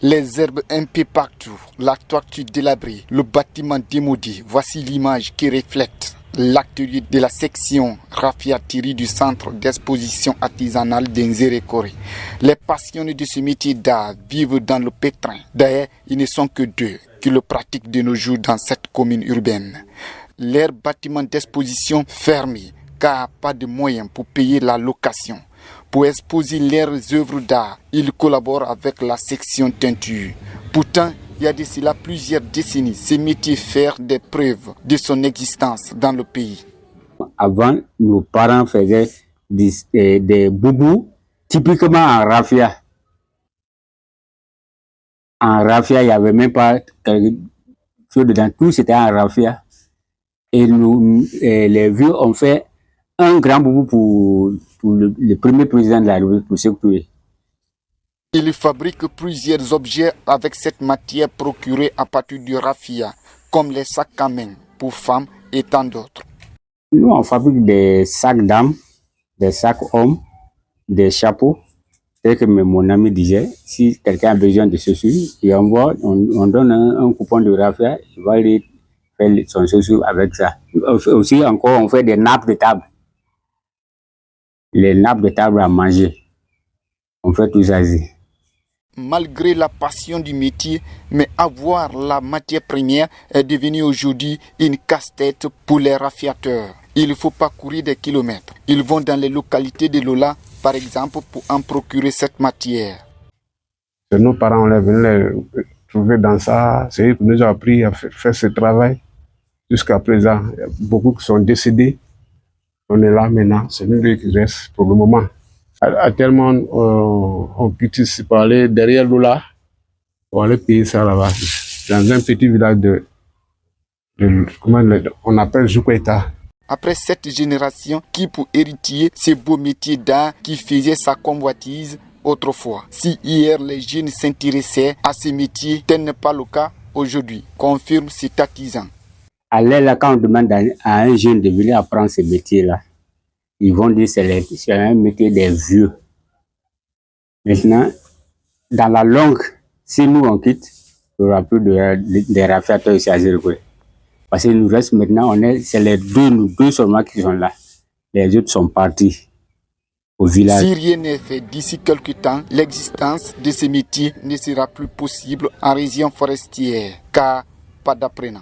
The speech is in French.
Les herbes un peu partout, la toiture délabrée, le bâtiment démodé. Voici l'image qui reflète l'atelier de la section raffinerie du centre d'exposition artisanale d'Nzérékoré. Les passionnés de ce métier d'art vivent dans le pétrin. D'ailleurs, ils ne sont que deux qui le pratiquent de nos jours dans cette commune urbaine. Leur bâtiment d'exposition fermé, car pas de moyens pour payer la location. Pour exposer leurs œuvres d'art, ils collaborent avec la section teinture. Pourtant, il y a de cela plusieurs décennies, ce métier fait des preuves de son existence dans le pays. Avant, nos parents faisaient des boubous typiquement en raffia. En raffia, il n'y avait même pas quelque chose dedans, tout c'était en raffia. Et nous, les vieux ont fait un grand boubou pour le premier président de la République, pour Sékou Touré. Il fabrique plusieurs objets avec cette matière procurée à partir du raffia, comme les sacs à main pour femmes et tant d'autres. Nous, on fabrique des sacs dames, des sacs hommes, des chapeaux. C'est que mon ami disait, si quelqu'un a besoin de ceci, on donne un coupon de raffia, il va aller faire son chaussure avec ça. Aussi, encore, on fait des nappes de table. Les nappes de table à manger. On fait tout ça ici. Malgré la passion du métier, mais avoir la matière première est devenu aujourd'hui une casse-tête pour les raffiateurs. Il faut parcourir des kilomètres. Ils vont dans les localités de Lola, par exemple, pour en procurer cette matière. Nos parents, on est venus les trouver dans ça. C'est eux qui nous ont appris à faire ce travail. Jusqu'à présent, il y a beaucoup qui sont décédés. On est là maintenant, c'est nous qui restent pour le moment. Actuellement, on puisse parler derrière Lola. On va aller payer ça là-bas. Dans un petit village on appelle Joukweta. Après cette génération qui pour héritier ce beau métier d'art qui faisait sa convoitise autrefois. Si hier les jeunes s'intéressaient à ce métier, tel n'est pas le cas aujourd'hui, confirme cet artisan. Là, quand on demande à un jeune de venir apprendre ce métier-là, ils vont dire que c'est un métier des vieux. Maintenant, dans la longue, si nous on quitte, il n'y aura plus de raffiateurs ici à Zérékoré. Parce que nous reste maintenant, c'est nous deux seulement qui sont là. Les autres sont partis au village. Si rien n'est fait d'ici quelques temps, l'existence de ce métier ne sera plus possible en région forestière, car pas d'apprenants.